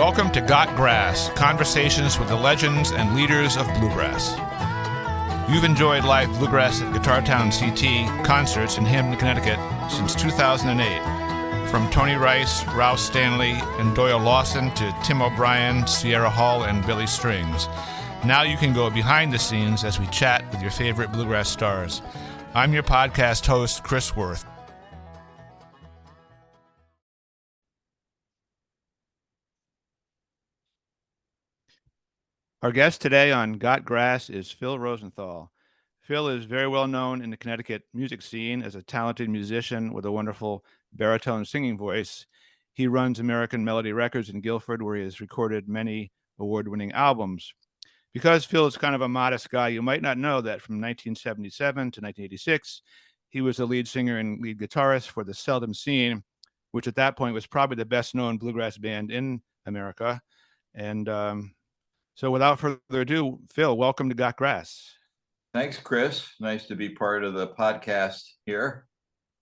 Welcome to Got Grass, conversations with the legends and leaders of bluegrass. You've enjoyed live bluegrass at Guitar Town CT concerts in Hampton, Connecticut since 2008. From Tony Rice, Rouse Stanley, and Doyle Lawson to Tim O'Brien, Sierra Hall, and Billy Strings. Now you can go behind the scenes as we chat with your favorite bluegrass stars. I'm your podcast host, Chris Worth. Our guest today on Got Grass is Phil Rosenthal. Phil is very well known in the Connecticut music scene as a talented musician with a wonderful baritone singing voice. He runs American Melody Records in Guilford, where he has recorded many award-winning albums. Because Phil is kind of a modest guy, you might not know that from 1977 to 1986, he was the lead singer and lead guitarist for the Seldom Scene, which at that point was probably the best-known bluegrass band in America. And so without further ado, Phil, welcome to Got Grass. Thanks, Chris. Nice to be part of the podcast here.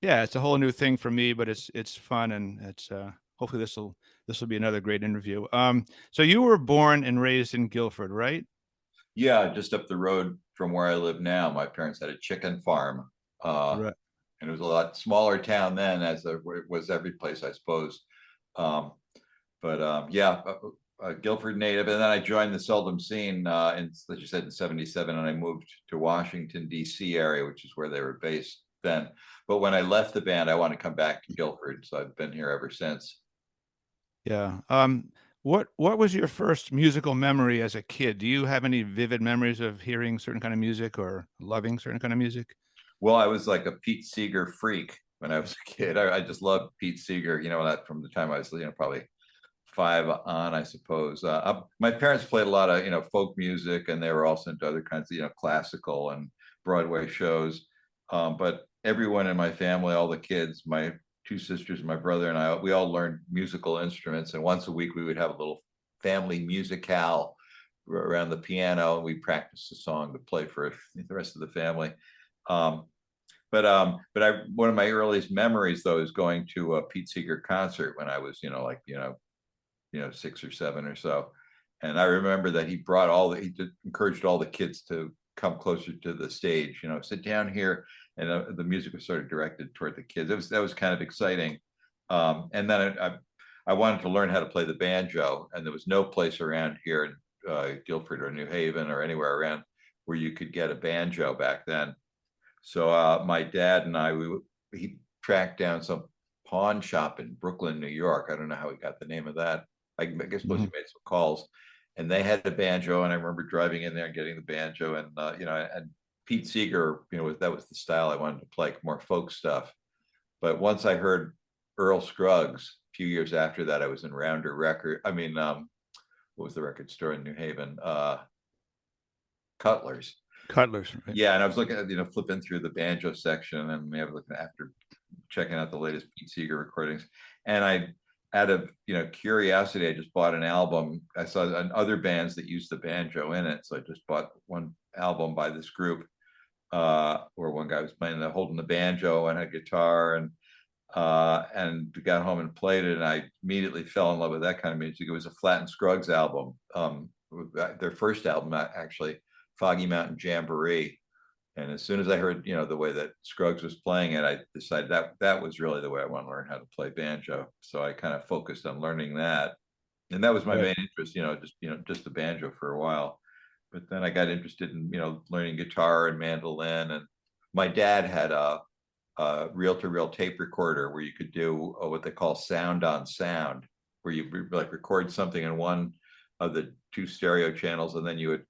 Yeah, it's a whole new thing for me, but it's fun, and it's hopefully this will be another great interview. So you were born and raised in Guilford, right? Yeah, just up the road from where I live now. My parents had a chicken farm, Right. and it was a lot smaller town then, as it was every place, I suppose. Guilford native, and then I joined the Seldom Scene as you said, in '77, and I moved to Washington D.C. area, which is where they were based then. But when I left the band, I wanted to come back to Guilford, so I've been here ever since. Yeah. What was your first musical memory as a kid? Do you have any vivid memories of hearing certain kind of music or loving certain kind of music? Well, I was like a Pete Seeger freak when I was a kid. I just loved Pete Seeger, that from the time I was, probably 5 on, I suppose. My parents played a lot of, folk music, and they were also into other kinds of, classical and Broadway shows. But everyone in my family, all the kids, my 2 sisters, my brother and I, we all learned musical instruments. And once a week we would have a little family musicale around the piano, and we practiced a song to play for the rest of the family. But one of my earliest memories, though, is going to a Pete Seeger concert when I was, 6 or 7 or so. And I remember that he encouraged all the kids to come closer to the stage, sit down here. And the music was sort of directed toward the kids. That was kind of exciting. And then I wanted to learn how to play the banjo, and there was no place around here in Guilford or New Haven or anywhere around where you could get a banjo back then. So my dad and he tracked down some pawn shop in Brooklyn, New York. I don't know how he got the name of that. I guess he made some calls, and they had a banjo. And I remember driving in there and getting the banjo, and and Pete Seeger, that was the style I wanted to play, more folk stuff. But once I heard Earl Scruggs, a few years after that, I was in Rounder Record. What was the record store in New Haven? Cutler's. Cutler's, right? Yeah, and I was looking at, flipping through the banjo section, and I was looking after checking out the latest Pete Seeger recordings. And out of curiosity, I just bought an album. I saw other bands that used the banjo in it, so I just bought one album by this group, where one guy was holding the banjo and a guitar, and got home and played it, and I immediately fell in love with that kind of music. It was a Flatt and Scruggs album, their first album, actually, Foggy Mountain Jamboree. And as soon as I heard, the way that Scruggs was playing it, I decided that was really the way I want to learn how to play banjo. So I kind of focused on learning that, and that was my main interest. Just the banjo for a while. But then I got interested in, learning guitar and mandolin. And my dad had a reel-to-reel tape recorder where you could do what they call sound on sound, where you record something in one of the 2 stereo channels, and then you would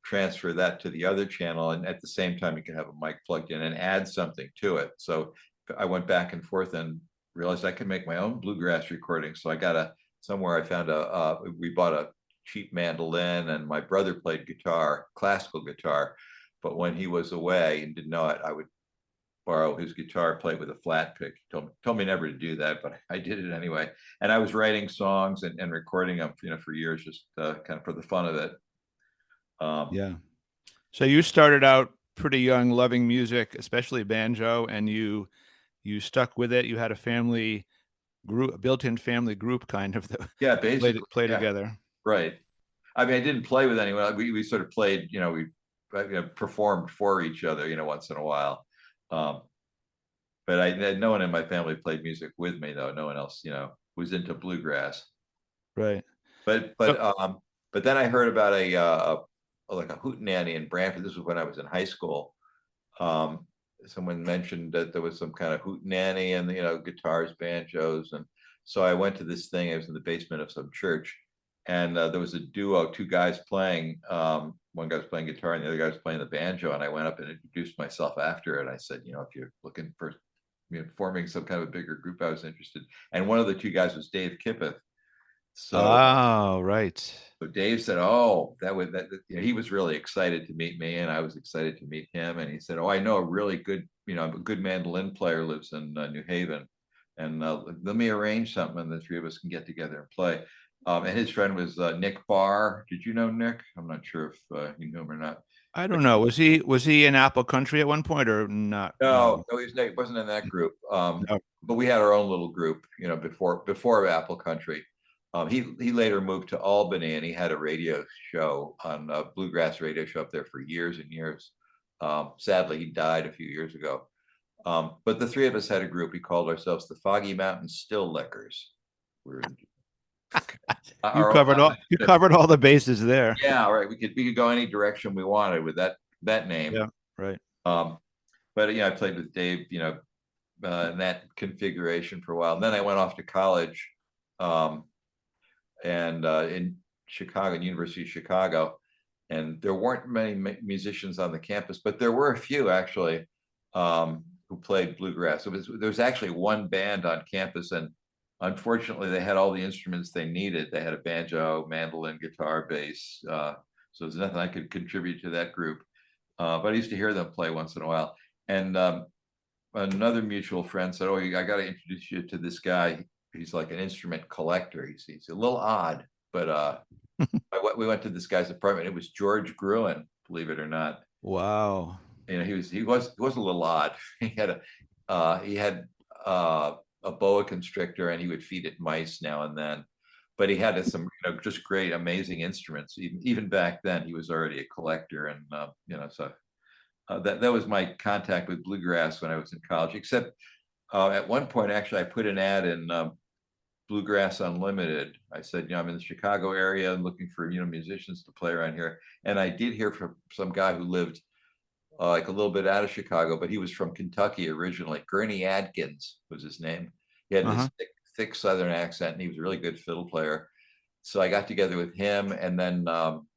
transfer that to the other channel, and at the same time you can have a mic plugged in and add something to it. So I went back and forth and realized I could make my own bluegrass recording. So I got somewhere I found we bought a cheap mandolin, and my brother played guitar, classical guitar, but when he was away and didn't know it, I would borrow his guitar, play with a flat pick. He told me never to do that, but I did it anyway. And I was writing songs and recording them, for years, just kind of for the fun of it. Yeah. So you started out pretty young, loving music, especially banjo, and you stuck with it. You had a family group, built-in family group kind of that Yeah, play basically. play Yeah, together. right. I mean, I didn't play with anyone. We sort of played, we performed for each other, once in a while. Um, but no one in my family played music with me though. No one else, was into bluegrass. Right. But So, but um but then I heard about like a hootenanny in Brantford. This was when I was in high school. Um, Someone mentioned that there was some kind of hootenanny and guitars, banjos, and so I went to this thing. I was in the basement of some church, and there was a duo, two guys playing. One guy was playing guitar, and the other guy was playing the banjo. And I went up and introduced myself after it. I said, if you're looking for forming some kind of a bigger group, I was interested. And one of the two guys was Dave Kippeth. So oh, right. but Dave said, "Oh, he was really excited to meet me, and I was excited to meet him." And he said, "Oh, I know a really good, a good mandolin player lives in New Haven, and let me arrange something, and the three of us can get together and play." And his friend was Nick Barr. Did you know Nick? I'm not sure if you knew him or not. I But don't know. Was he in Apple Country at one point or not? no, No. no, he wasn't in that group. No. But we had our own little group, before Apple Country. He later moved to Albany, and he had a radio show on a bluegrass radio show up there for years and years. Sadly, he died a few years ago. But the three of us had a group. We called ourselves the Foggy Mountain Still Lickers. We're You our covered all you covered all the bases there. yeah, right. We could go any direction we wanted with that name. Yeah, right. Um, but I played with Dave, in that configuration for a while. And then I went off to college, and in Chicago, University of Chicago, and there weren't many musicians on the campus, but there were a few actually, who played bluegrass. There was actually one band on campus, and unfortunately, they had all the instruments they needed. They had a banjo, mandolin, guitar, bass. So there's nothing I could contribute to that group. But I used to hear them play once in a while. And another mutual friend said, "Oh, I got to introduce you to this guy. He's like an instrument collector. He's a little odd, but we went to this guy's apartment. It was George Gruen, believe it or not. Wow. He was a little odd. He had a boa constrictor, and he would feed it mice now and then. But he had some just great, amazing instruments. Even back then, he was already a collector, and so that was my contact with bluegrass when I was in college. Except at one point, actually, I put an ad in Bluegrass Unlimited. I said, I'm in the Chicago area and looking for musicians to play around here. And I did hear from some guy who lived like a little bit out of Chicago, but he was from Kentucky originally. Gurney Adkins was his name. He had this Uh-huh. thick Southern accent, and he was a really good fiddle player. So I got together with him, and then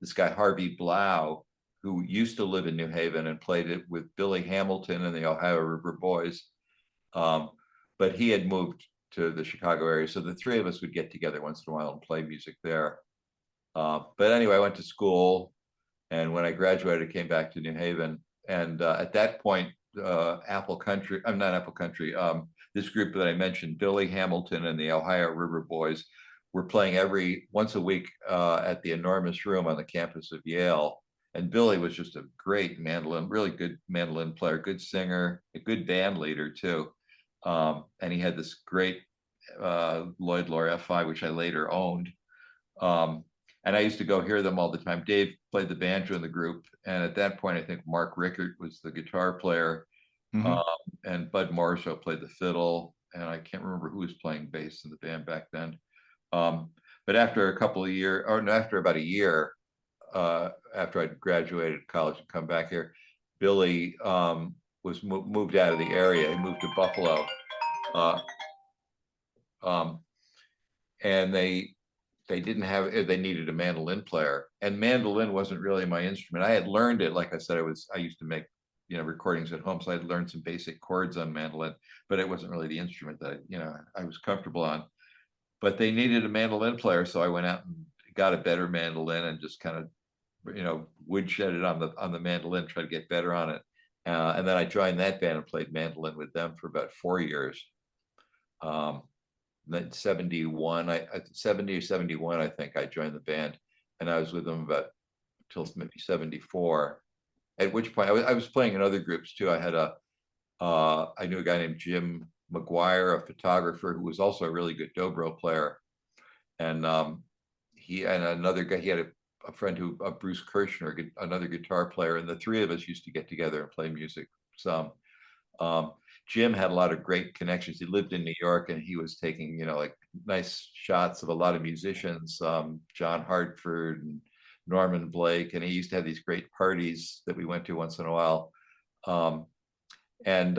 this guy Harvey Blau, who used to live in New Haven and played it with Billy Hamilton and the Ohio River Boys. But he had moved to the Chicago area. So the three of us would get together once in a while and play music there. But anyway, I went to school, and when I graduated, I came back to New Haven. And at that point, Apple Country, I'm not Apple Country, this group that I mentioned, Billy Hamilton and the Ohio River Boys, were playing once a week at the enormous room on the campus of Yale. And Billy was just a great really good mandolin player, good singer, a good band leader too. And he had this great Lloyd Loar F5, which I later owned. And I used to go hear them all the time. Dave played the banjo in the group. And at that point, I think Mark Rickert was the guitar player. Mm-hmm. And Bud Morrishow played the fiddle. And I can't remember who was playing bass in the band back then. But after a couple of years, or no, after about a year, after I'd graduated college and come back here, Billy was moved out of the area. He moved to Buffalo. And they needed a mandolin player, and mandolin wasn't really my instrument. I had learned it. Like I said, I used to make, recordings at home. So I'd learned some basic chords on mandolin, but it wasn't really the instrument that, I was comfortable on. But they needed a mandolin player. So I went out and got a better mandolin and just kind of, woodshed it on the mandolin, try to get better on it. And then I joined that band and played mandolin with them for about 4 years. Then 71, 70 or 71, I think I joined the band, and I was with them about till maybe 74. At which point I was playing in other groups too. I knew a guy named Jim McGuire, a photographer who was also a really good dobro player, and he and another guy. He had a friend who Bruce Kirshner, another guitar player, and the three of us used to get together and play music some. Um, Jim had a lot of great connections. He lived in New York, and he was taking, like nice shots of a lot of musicians, John Hartford and Norman Blake, and he used to have these great parties that we went to once in a while. Um, and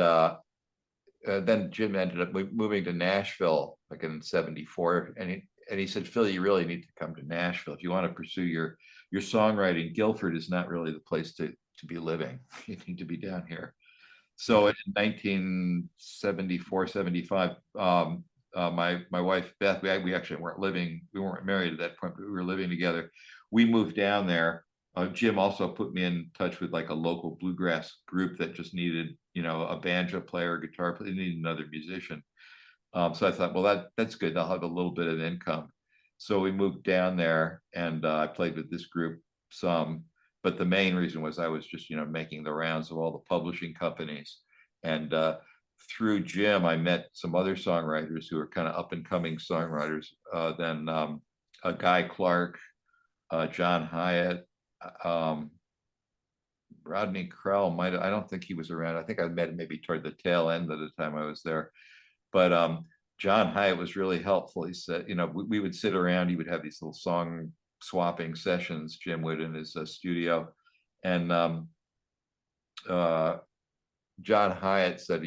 then Jim ended up moving to Nashville like in '74, and he said, "Phil, you really need to come to Nashville if you want to pursue your songwriting. Guilford is not really the place to be living. You need to be down here." So in 1974, 75, my wife Beth, we actually we weren't married at that point, but we were living together. We moved down there. Jim also put me in touch with like a local bluegrass group that just needed, a banjo player, guitar player, needed another musician. So I thought, well, that's good. I'll have a little bit of income. So we moved down there, and I played with this group some. But the main reason was I was just, making the rounds of all the publishing companies. And through Jim, I met some other songwriters who were kind of up and coming songwriters. Then a Guy Clark, John Hyatt, Rodney Crowell I don't think he was around. I think I met him maybe toward the tail end of the time I was there. But John Hyatt was really helpful. He said, we would sit around, he would have these little song swapping sessions, Jim would, in his studio. And John Hyatt said,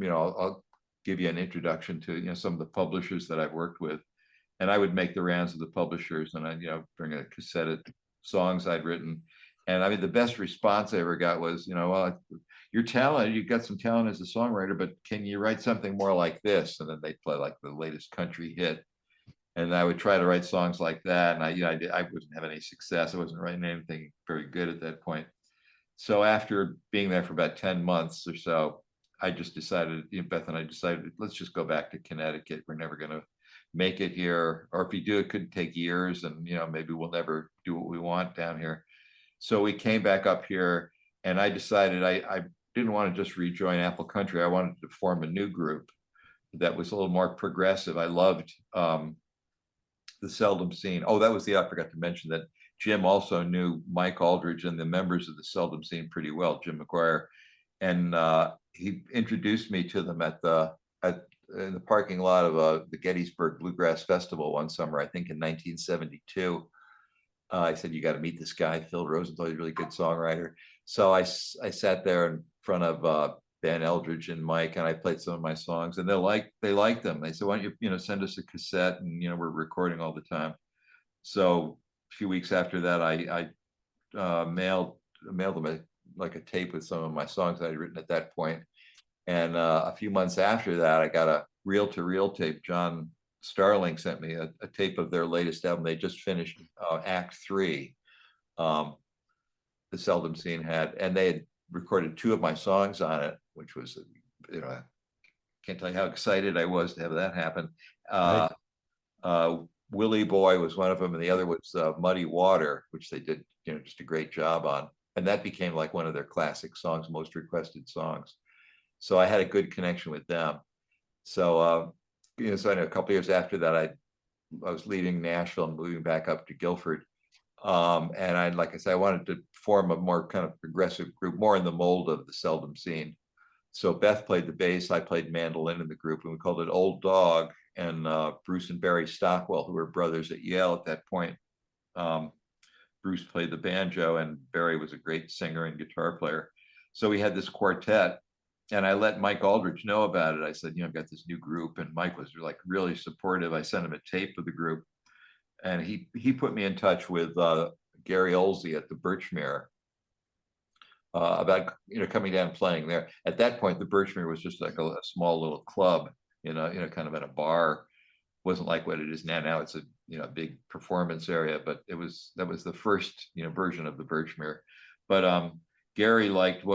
I'll give you an introduction to, some of the publishers that I've worked with. And I would make the rounds of the publishers, and I'd, bring a cassette of songs I'd written. And I mean, the best response I ever got was, well, you're talented, you've got some talent as a songwriter, but can you write something more like this? And then they'd play like the latest country hit. And I would try to write songs like that. And I wouldn't have any success. I wasn't writing anything very good at that point. So after being there for about 10 months or so, I just decided, Beth and I decided, let's just go back to Connecticut. We're never going to make it here. Or if we do, it could take years, and, maybe we'll never do what we want down here. So we came back up here, and I decided I didn't want to just rejoin Apple Country. I wanted to form a new group that was a little more progressive. I loved the Seldom Scene. Oh, that was I forgot to mention that Jim also knew Mike Aldridge and the members of the Seldom Scene pretty well, Jim McGuire. And he introduced me to them in the parking lot of the Gettysburg Bluegrass Festival one summer, I think in 1972. I said, you got to meet this guy, Phil Rosenthal. He's a really good songwriter. So I sat there in front of Ben Eldridge and Mike, and I played some of my songs, and they liked them. They said, why don't you, send us a cassette? And, we're recording all the time. So a few weeks after that, I mailed them like a tape with some of my songs that I'd written at that point. And a few months after that, I got a reel-to-reel tape. John Starling sent me a tape of their latest album. They just finished Act 3, the Seldom Scene had, and they had recorded 2 of my songs on it, which was, I can't tell you how excited I was to have that happen. Right. Willie Boy was one of them, and the other was Muddy Water, which they did, just a great job on. And that became like one of their classic songs, most requested songs. So I had a good connection with them. So, so I know a couple of years after that, I was leaving Nashville and moving back up to Guilford. And like I said, I wanted to form a more kind of progressive group, more in the mold of the Seldom Scene. So Beth played the bass, I played mandolin in the group, and we called it Old Dog. And Bruce and Barry Stockwell, who were brothers at Yale at that point, Bruce played the banjo, and Barry was a great singer and guitar player. So we had this quartet, and I let Mike Aldridge know about it. I said, I've got this new group, and Mike was like really supportive. I sent him a tape of the group, and he put me in touch with Gary Olsey at the Birchmere about coming down and playing there. At that point, the Birchmere was just like a small little club, kind of in a bar. It wasn't like what it is now. Now it's a big performance area, but that was the first version of the Birchmere. But Gary liked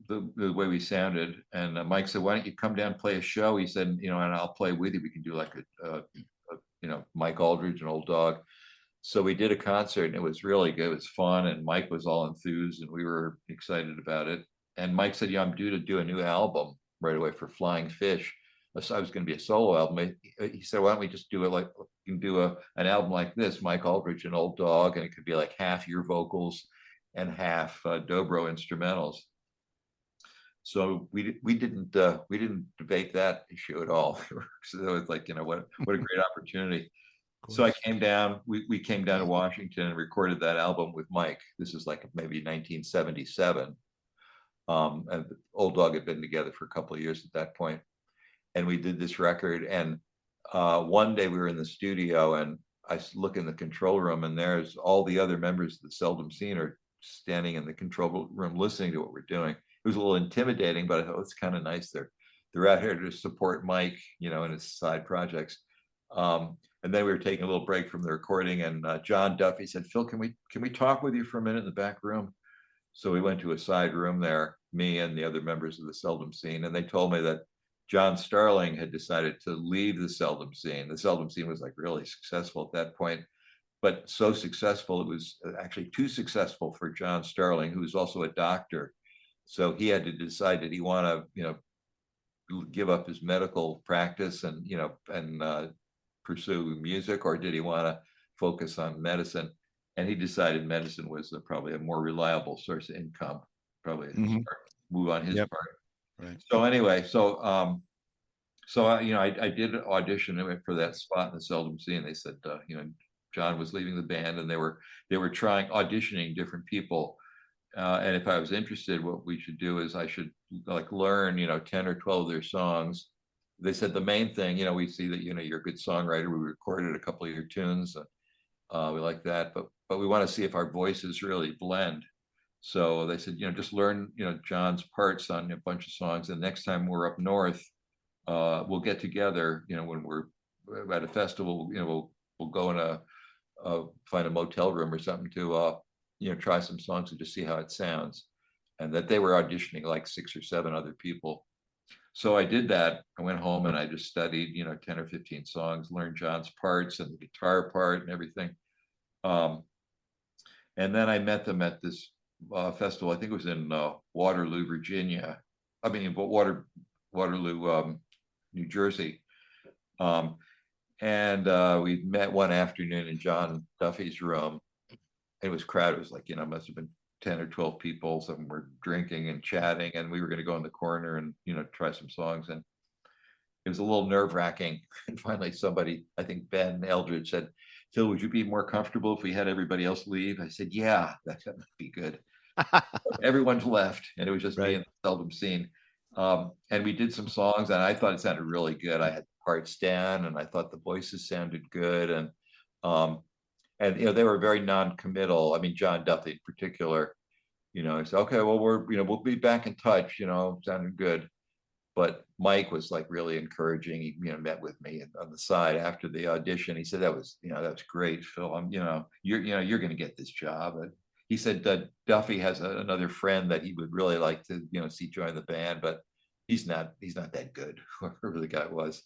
the way we sounded, and Mike said, "Why don't you come down and play a show?" He said, and I'll play with you. We can do like a Mike Aldridge and Old Dog. So we did a concert, and it was really good. It was fun, and Mike was all enthused, and we were excited about it. And Mike said, I'm due to do a new album right away for Flying Fish. I was going to be a solo album. He said, why don't we just do it like you can do an album like this, Mike Aldridge and Old Dog, and it could be like half your vocals and half dobro instrumentals. So we didn't debate that issue at all. So it was like, what a great opportunity. So I came down, we came down to Washington and recorded that album with Mike. This is like maybe 1977. And Old Dog had been together for a couple of years at that point. And we did this record. And one day we were in the studio and I look in the control room and there's all the other members of the Seldom Scene are standing in the control room listening to what we're doing. It was a little intimidating, but I thought it's kind of nice. They're out here to support Mike, in his side projects. And then we were taking a little break from the recording, and John Duffy said, "Phil, can we talk with you for a minute in the back room?" So we went to a side room there, me and the other members of the Seldom Scene, and they told me that John Starling had decided to leave the Seldom Scene. The Seldom Scene was like really successful at that point, but so successful it was actually too successful for John Starling, who was also a doctor. So he had to decide that he want to, give up his medical practice and pursue music, or did he want to focus on medicine? And he decided medicine was probably a more reliable source of income, probably a smart move on his part. Right. So anyway, I did audition for that spot in the Seldom Scene. They said, John was leaving the band, and they were trying auditioning different people. And if I was interested, what we should do is I should like learn, 10 or 12 of their songs. They said the main thing, we see that, you're a good songwriter. We recorded a couple of your tunes. We like that, but we want to see if our voices really blend. So they said, just learn, John's parts on a bunch of songs. And next time we're up north, we'll get together, when we're at a festival, we'll go in find a motel room or something to, try some songs and just see how it sounds. And that they were auditioning like 6 or 7 other people. So I did that. I went home and I just studied, 10 or 15 songs, learned John's parts and the guitar part and everything. And then I met them at this festival. I think it was in Waterloo, Virginia. I mean, Waterloo, New Jersey. And we met one afternoon in John Duffy's room. It was crowded. It was like, must have been 10 or 12 people. Some were drinking and chatting, and we were going to go in the corner and, try some songs. And it was a little nerve-wracking. And finally somebody, I think Ben Eldridge, said, "Phil, would you be more comfortable if we had everybody else leave?" I said, "Yeah, that would be good." Everyone's left, and it was just me and the Seldom Scene. And we did some songs, and I thought it sounded really good. I had parts down, and I thought the voices sounded good. And they were very non-committal. I mean, John Duffy in particular, he said, "Okay, well, we'll be back in touch," sounded good. But Mike was like really encouraging. He, met with me on the side after the audition. He said, that was great, Phil. You're going to get this job. And he said that Duffy has another friend that he would really like to, see join the band, but he's not that good, whoever the guy was.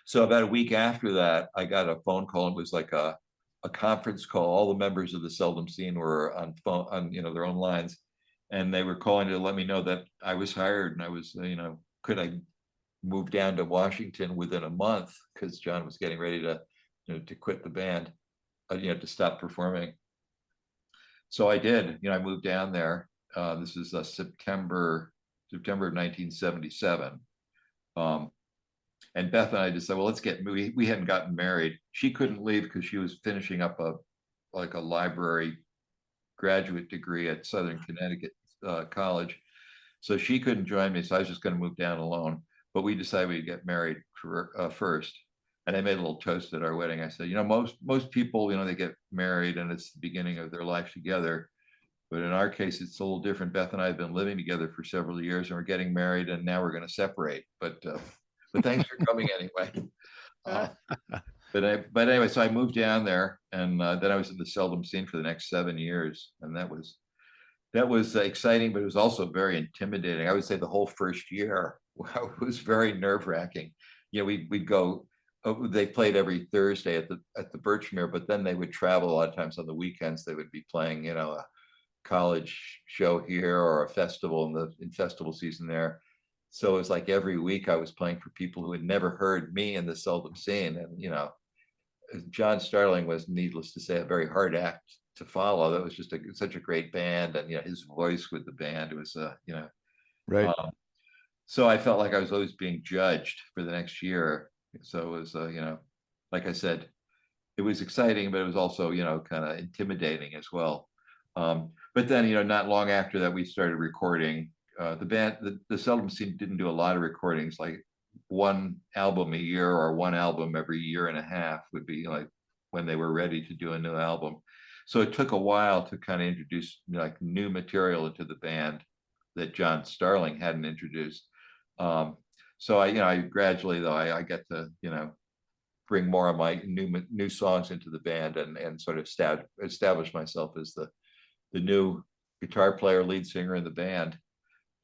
So about a week after that, I got a phone call. It was like a conference call. All the members of the Seldom Scene were on phone, on their own lines, and they were calling to let me know that I was hired, and I was, could I move down to Washington within a month, because John was getting ready to, to quit the band, to stop performing. So I did. I moved down there. This is September of 1977. And Beth and I just said, well, let's get moving. We hadn't gotten married. She couldn't leave because she was finishing up a library graduate degree at Southern Connecticut College. So she couldn't join me. So I was just going to move down alone. But we decided we'd get married first. And I made a little toast at our wedding. I said, most people, they get married and it's the beginning of their life together. But in our case, it's a little different. Beth and I have been living together for several years, and we're getting married, and now we're going to separate. But thanks for coming anyway. But anyway, so I moved down there, and then I was in the Seldom Scene for the next 7 years, and that was exciting, but it was also very intimidating. I would say the whole first year was very nerve-wracking. We'd go. They played every Thursday at the Birchmere, but then they would travel a lot of times on the weekends. They would be playing, a college show here or a festival in festival season there. So it was like every week I was playing for people who had never heard me in the Seldom Scene. And, John Starling was, needless to say, a very hard act to follow. That was just such a great band. And, his voice with the band, it was, Right. um, so I felt like I was always being judged for the next year. So it was, like I said, it was exciting, but it was also, kind of intimidating as well. But then, not long after that, we started recording. The band, the Seldom Scene didn't do a lot of recordings, like one album a year or one album every year and a half would be like when they were ready to do a new album. So it took a while to kind of introduce like new material into the band that John Starling hadn't introduced. So I gradually though I get to bring more of my new songs into the band and sort of establish myself as the new guitar player, lead singer in the band.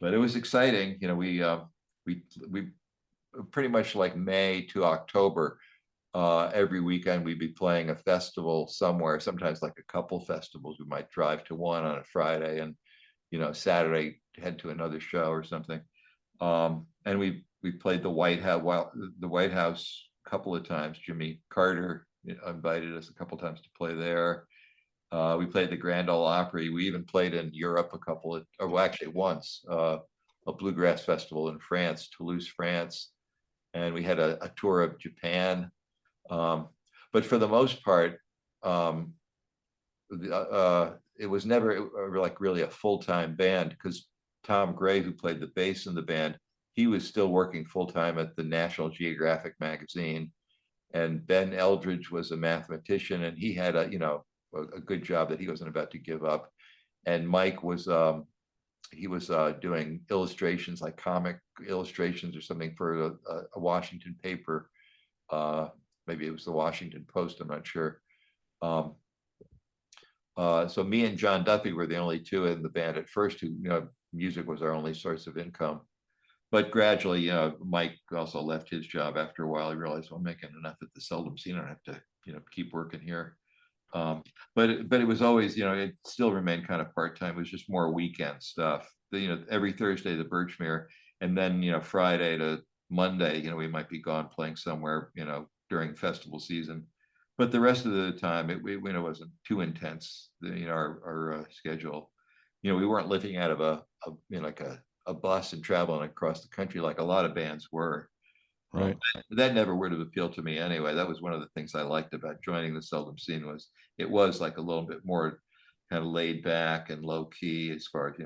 But it was exciting. We pretty much like May to October. Every weekend we'd be playing a festival somewhere. Sometimes like a couple festivals. We might drive to one on a Friday and Saturday head to another show or something. And we played the White House a couple of times. Jimmy Carter invited us a couple of times to play there. We played the Grand Ole Opry. We even played in Europe actually once, a bluegrass festival in France, Toulouse, France. And we had a tour of Japan. But for the most part, it was never like really a full-time band because Tom Gray, who played the bass in the band, he was still working full-time at the National Geographic magazine. And Ben Eldridge was a mathematician, and he had a good job that he wasn't about to give up. And Mike was doing illustrations, like comic illustrations or something for a Washington paper. Maybe it was the Washington Post, I'm not sure. So me and John Duffy were the only two in the band at first who, music was our only source of income. But gradually, Mike also left his job after a while. He realized, well, I'm making enough at the Seldom Scene. I don't have to, keep working here. But it was always, it still remained kind of part-time. It was just more weekend stuff. Every Thursday, the Birchmere, and then, Friday to Monday, we might be gone playing somewhere, during festival season. But the rest of the time, it wasn't too intense, our schedule. We weren't living out of a bus and traveling across the country like a lot of bands were. Right. That never would have appealed to me anyway. That was one of the things I liked about joining the Seldom Scene was it was like a little bit more kind of laid back and low key as far as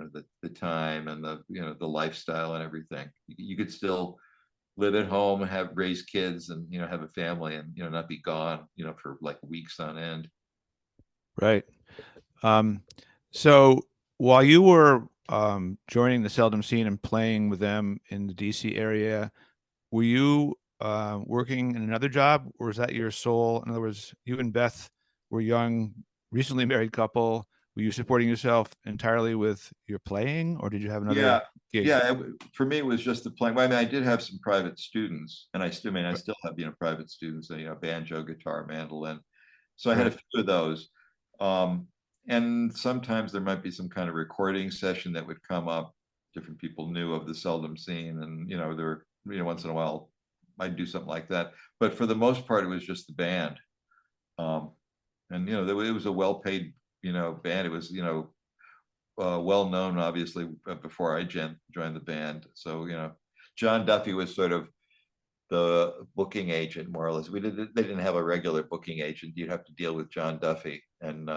the time and the lifestyle and everything. You could still live at home, raise kids, and have a family, and not be gone for like weeks on end. Right. So while you were joining the Seldom Scene and playing with them in the DC area, were you working in another job, or was that your sole? In other words, you and Beth were young, recently married couple. Were you supporting yourself entirely with your playing, or did you have another Yeah, gig? yeah. For me, it was just the playing. I mean, I did have some private students, and I still have private students, banjo, guitar, mandolin. So I had a Right. few of those. And sometimes there might be some kind of recording session that would come up. Different people knew of the Seldom Scene, and there were once in a while I'd do something like that. But for the most part, it was just the band. And it was a well-paid band. It was well known, obviously, before I joined the band. So John Duffy was sort of the booking agent, more or less. They didn't have a regular booking agent. You'd have to deal with John Duffy, and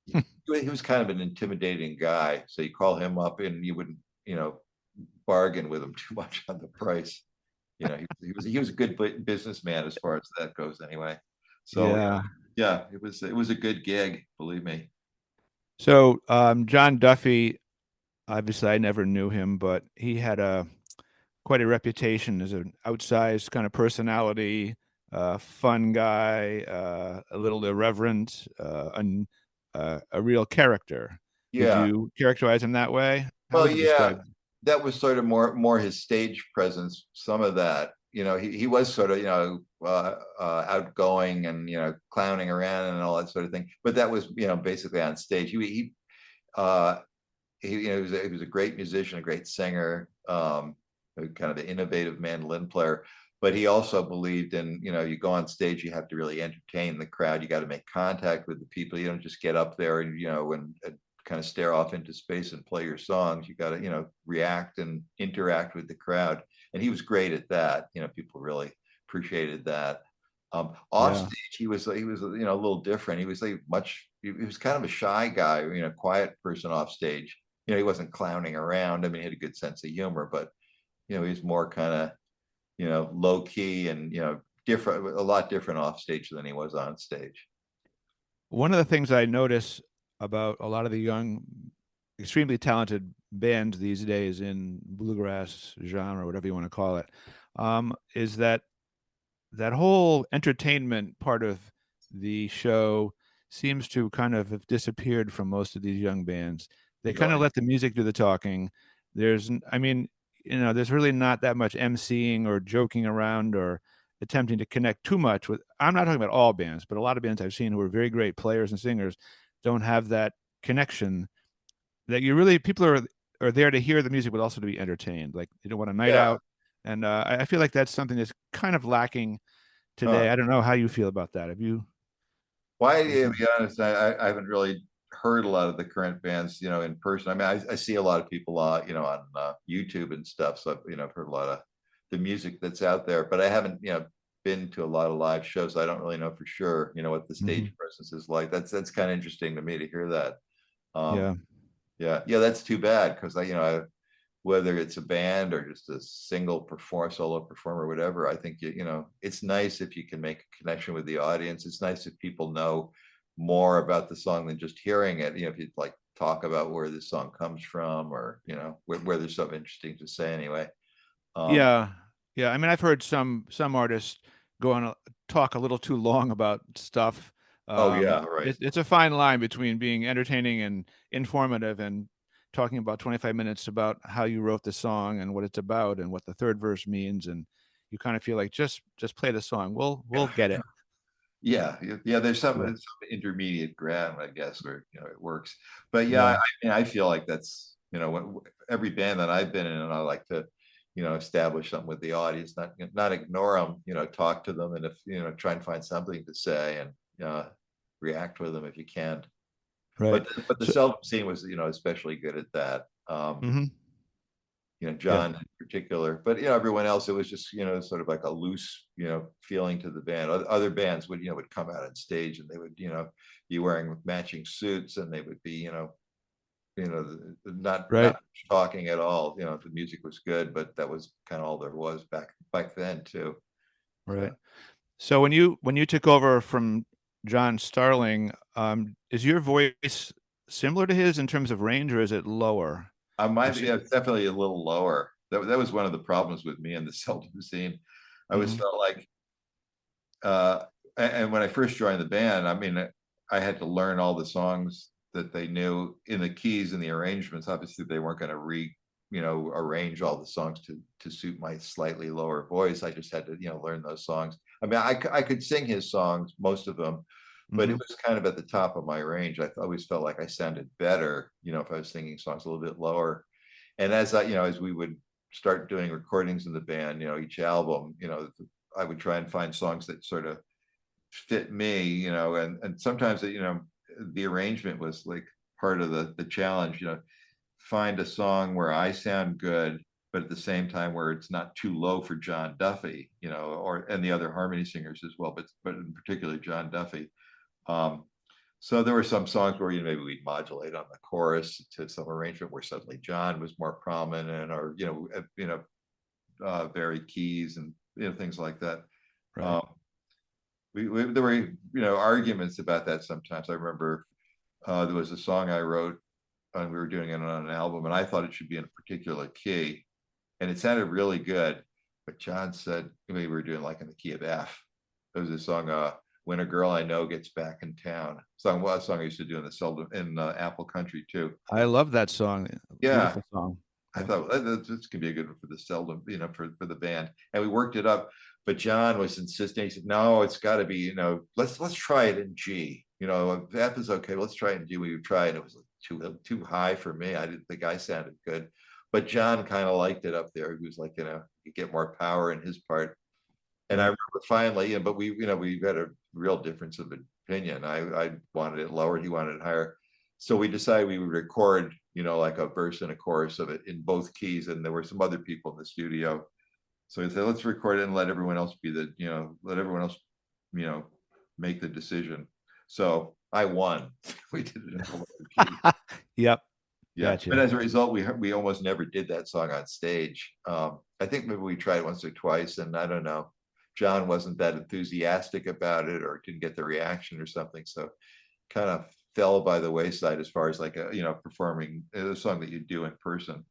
he was kind of an intimidating guy. So you call him up, and you wouldn't bargain with him too much on the price. He was a good businessman as far as that goes, anyway. So Yeah. yeah, it was a good gig, believe me. So John Duffy, obviously, I never knew him, but he had quite a reputation as an outsized kind of personality, fun guy, a little irreverent, and a real character. Would Yeah. you characterize him that way? How Well, would you yeah, describe? that was sort of more his stage presence. Some of that, he was sort of outgoing and clowning around and all that sort of thing. But that was basically on stage. He was a great musician, a great singer. kind of an innovative mandolin player. But he also believed in, you go on stage, you have to really entertain the crowd. You got to make contact with the people. You don't just get up there and, and kind of stare off into space and play your songs. You got to, react and interact with the crowd. And he was great at that. People really appreciated that. Off Yeah. stage, he was a little different. He was he was kind of a shy guy, quiet person off stage. He wasn't clowning around. I mean, he had a good sense of humor, but he was more kind of low key and different, a lot different off stage than he was on stage. One of the things I notice about a lot of the young, extremely talented bands these days in bluegrass genre, whatever you want to call it, is that that whole entertainment part of the show seems to kind of have disappeared from most of these young bands. They kind of let the music do the talking. I mean, there's really not that much emceeing or joking around or attempting to connect too much with. I'm not talking about all bands, but a lot of bands I've seen who are very great players and singers don't have that connection that people are there to hear the music, but also to be entertained. Like, want a night Yeah. out. And I feel like that's something that's kind of lacking Huh. today. I don't know how you feel about that. Have you? Why, to be honest, I haven't really heard a lot of the current bands, in person. I mean, I see a lot of people, on YouTube and stuff. So, I've heard a lot of the music that's out there, but I haven't, been to a lot of live shows. I don't really know for sure, what the stage Mhm. presence is like. That's kind of interesting to me to hear that. Um, Yeah, yeah, that's too bad because whether it's a band or just a single solo performer, whatever, I think it's nice if you can make a connection with the audience. It's nice if people know more about the song than just hearing it. If you'd like talk about where this song comes from, or where there's something interesting to say anyway. Um, yeah, yeah. I mean, I've heard some artists go on talk a little too long about stuff. oh yeah, right. It's a fine line between being entertaining and informative and talking about 25 minutes about how you wrote the song and what it's about and what the third verse means, and you kind of feel like just play the song. We'll Yeah. get it. Yeah. There's Yeah. some intermediate ground, I guess, where it works. But yeah, Yeah. I feel like that's every band that I've been in, and I like to establish something with the audience, not ignore them, talk to them, and if try and find something to say and react with them if you can. Right. But the So, Seldom Scene was especially good at that. mhm. Yeah. John in particular, but everyone else, it was just sort of like a loose feeling to the band. Other bands would come out on stage and they would be wearing matching suits, and they would be not Right. talking at all. The music was good, but that was kind of all there was back then too. So, Right. So when you took over from John Starling, is your voice similar to his in terms of range, or is it lower? I You might be, said, yeah, it's definitely a little lower. That was one of the problems with me and the Seldom Scene. I always hmm felt like uh, and when I first joined the band, I mean, I had to learn all the songs that they knew in the keys and the arrangements. Obviously, they weren't going to arrange all the songs to suit my slightly lower voice. I just had to, learn those songs. I mean, I could sing his songs, most of them, but it hmm was kind of at the top of my range. I always felt like I sounded better, if I was singing songs a little bit lower. And as we would start doing recordings in the band, each album, I would try and find songs that sort of fit me, and sometimes the arrangement was like part of the challenge, find a song where I sound good, but at the same time where it's not too low for John Duffy, or and the other harmony singers as well, but in particular John Duffy. Um, so there were some songs where maybe we'd modulate on the chorus to some arrangement where suddenly John was more prominent, or vary keys and things like that. Right. Um, there were arguments about that sometimes. I remember there was a song I wrote and we were doing it on an album, and I thought it should be in a particular key, and it sounded really good. But John said we were doing like in the key of F. There was a song, "When a Girl I Know Gets Back in Town." A song I used to do in the Seldom in Apple Country too. I love that song. Yeah, Beautiful song. I Yeah. thought this could be a good one for the Seldom, for the band, and we worked it up. But John was insisting. He said, "No, it's got to be, let's try it in G. F is okay. Let's try it in G." We would try, and it was like too high for me. I didn't think I sounded good. but John kind of liked it up there. He was like, you get more power in his part. And I Right. remember finally, but we had a real difference of opinion. I wanted it lower, he wanted it higher. So we decided we would record, like a verse and a chorus of it in both keys. And there were some other people in the studio. So we said, let's record it and let everyone else let everyone else, you know, make the decision. So I won. We did it in the lower key. Yep. Yeah, but Gotcha. as a result, we almost never did that song on stage. I think maybe we tried once or twice, and I don't know. John wasn't that enthusiastic about it, or didn't get the reaction or something, so kind of fell by the wayside as far as like performing a song that you do in person.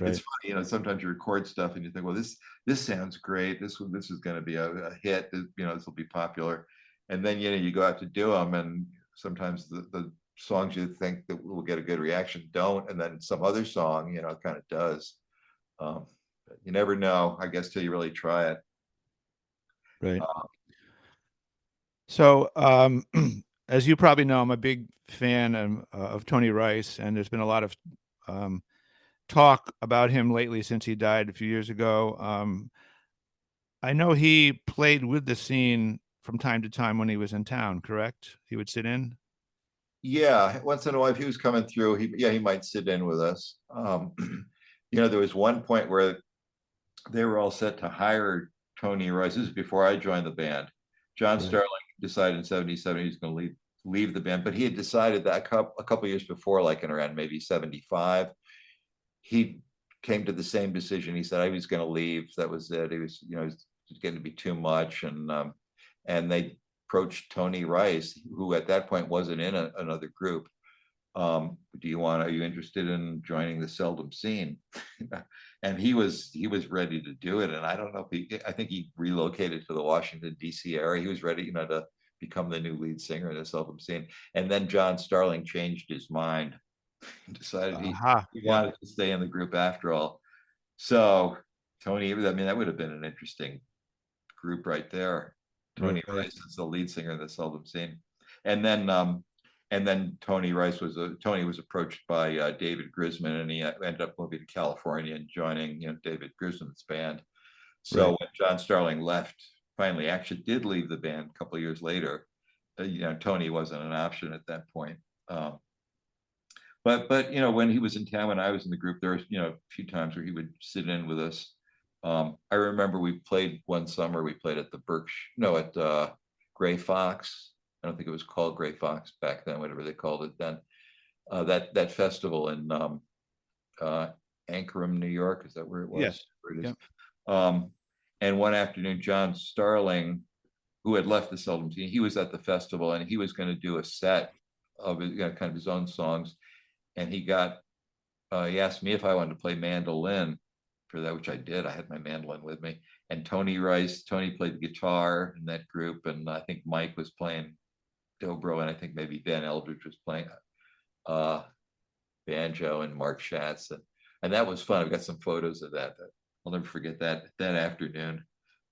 It's Right. funny, sometimes you record stuff and you think, well, this sounds great. This is going to be a hit. This will be popular, and then you go out to do them, and sometimes the songs you think that will get a good reaction don't, and then some other song, kind of does. Um, you never know, I guess, till you really try it. Right. Uh, So, as you probably know, I'm a big fan of Tony Rice, and there's been a lot of um, talk about him lately since he died a few years ago. I know he played with the scene from time to time when he was in town, correct? He would sit in? yeah, once in a while, if he was coming through, he might sit in with us. There was one point where they were all set to hire Tony Rice. This is before I joined the band. John Right. Starling decided in '77 he's going to leave the band, but he had decided that a couple years before, like in around maybe '75, he came to the same decision. He said I was going to leave. That was it. He was, it was getting to be too much, and they approached Tony Rice, who at that point wasn't in another group. Are you interested in joining the Seldom Scene? And he was ready to do it. And I don't know if I think he relocated to the Washington D.C. area. He was ready, to become the new lead singer in the Seldom Scene. And then John Starling changed his mind and decided Aha. he Yep. wanted to stay in the group after all. So Tony, I mean, that would have been an interesting group right there. Tony Right. Rice is the lead singer of the Seldom Scene. And then Tony was approached by David Grisman, and he ended up moving to California and joining David Grisman's band. So Right. when John Starling finally actually did leave the band a couple of years later, Tony wasn't an option at that point. Um, but when he was in town, when I was in the group, there was a few times where he would sit in with us. I remember we played one summer. We played at the no, at Gray Fox. I don't think it was called Gray Fox back then, whatever they called it then. That festival in uh, Ankrum, New York. Is that where it was? Yes. Where it is. Yep. Um, and one afternoon, John Starling, who had left the Seldom Scene, he was at the festival, and he was going to do a set of kind of his own songs. And he asked me if I wanted to play mandolin for that, which I did. I had my mandolin with me. And Tony played the guitar in that group, and I think Mike was playing dobro, and I think maybe Van Eldridge was playing uh, banjo, and Mark Schatz, and that was fun. I've got some photos of that. I'll never forget that afternoon.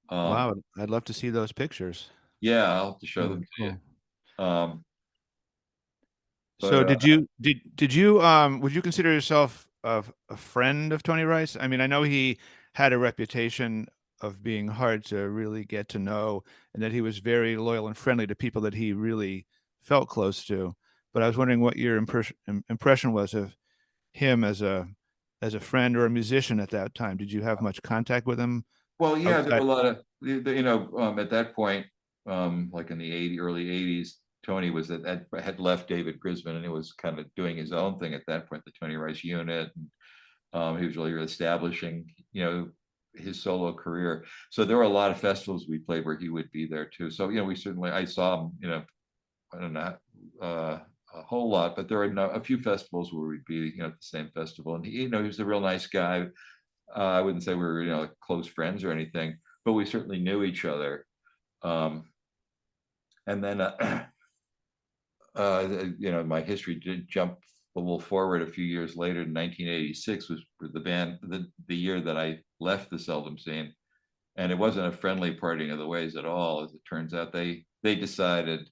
Um, Wow. I'd love to see those pictures. yeah, I'll have to show them Really to cool. you. But So did you would you consider yourself a friend of Tony Rice? I mean, I know he had a reputation of being hard to really get to know, and that he was very loyal and friendly to people that he really felt close to. But I was wondering what your impression was of him as a friend or a musician at that time. Did you have much contact with him well, yeah, there were outside? a lot of at that point, like in the early '80s, Tony had left David Grisman, and he was kind of doing his own thing at that point, the Tony Rice unit. And, he was really establishing, his solo career. So there were a lot of festivals we played where he would be there too. So I saw him, I don't know, a whole lot, but there were a few festivals where we'd be, at the same festival. And he was a real nice guy. I wouldn't say we were, like close friends or anything, but we certainly knew each other. Um, and then, my history did jump a little forward a few years later. In 1986 was the year that I left the Seldom Scene, and it wasn't a friendly parting of the ways at all. As it turns out, they decided,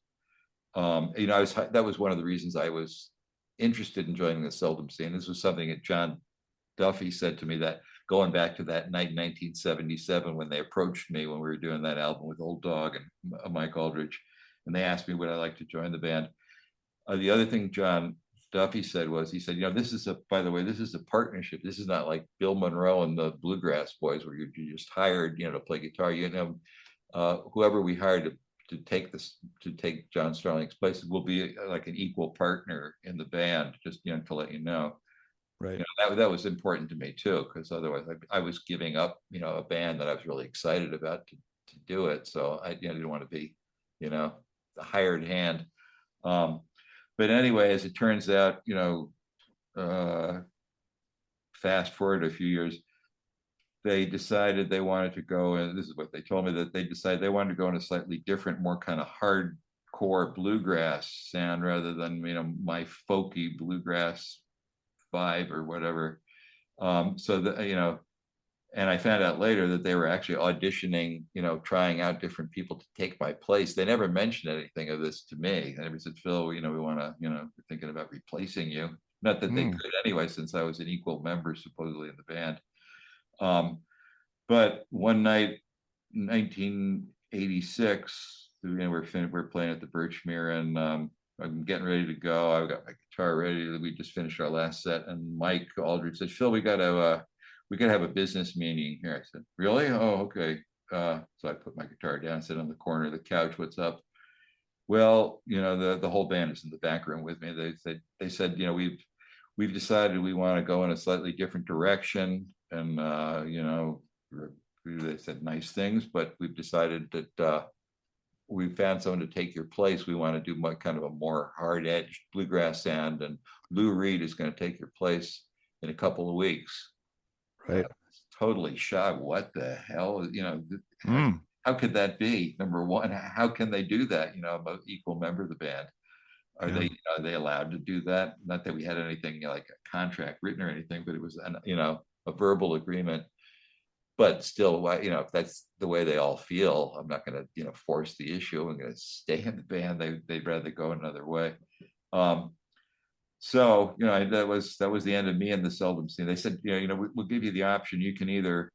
that was one of the reasons I was interested in joining the Seldom Scene. This was something that John Duffy said to me that going back to that night in 1977 when they approached me when we were doing that album with Old Dog and Mike Aldridge, and they asked me would I like to join the band. The other thing John Duffy said was, he said, this is by the way, this is a partnership. This is not like Bill Monroe and the Bluegrass Boys where you're just hired, to play guitar. Whoever we hired to take John Starling's place will be like an equal partner in the band, just, to let you know. Right. That was important to me too, because otherwise I was giving up, a band that I was really excited about to do it. So I didn't want to be, the hired hand. But anyway, as it turns out, fast forward a few years, they decided they wanted to go, and this is what they told me, that they decided they wanted to go in a slightly different, more kind of hardcore bluegrass sound rather than, my folky bluegrass vibe or whatever. So that, and I found out later that they were actually auditioning, trying out different people to take my place. They never mentioned anything of this to me. They never said, Phil, we want to, we're thinking about replacing you. Not that they could anyway, since I was an equal member supposedly in the band. But one night, 1986, we're playing at the Birchmere, and I'm getting ready to go. I've got my guitar ready. We just finished our last set, and Mike Aldridge said, Phil, we got to have a business meeting here. I said, really? Oh, okay. So I put my guitar down, sit on the corner of the couch. What's up? Well, the whole band is in the back room with me. They said, we've decided we want to go in a slightly different direction, and they said nice things, but we've decided that we found someone to take your place. We want to do kind of a more hard-edged bluegrass sound, and Lou Reed is going to take your place in a couple of weeks. Right. Totally shocked. What the hell? How could that be? Number one, how can they do that? I'm an equal member of the band. Are they allowed to do that? Not that we had anything like a contract written or anything, but it was a verbal agreement. But still, if that's the way they all feel, I'm not going to force the issue. I'm going to stay in the band. They'd rather go another way. So that was the end of me and the Seldom Scene. They said, we'll give you the option. You can either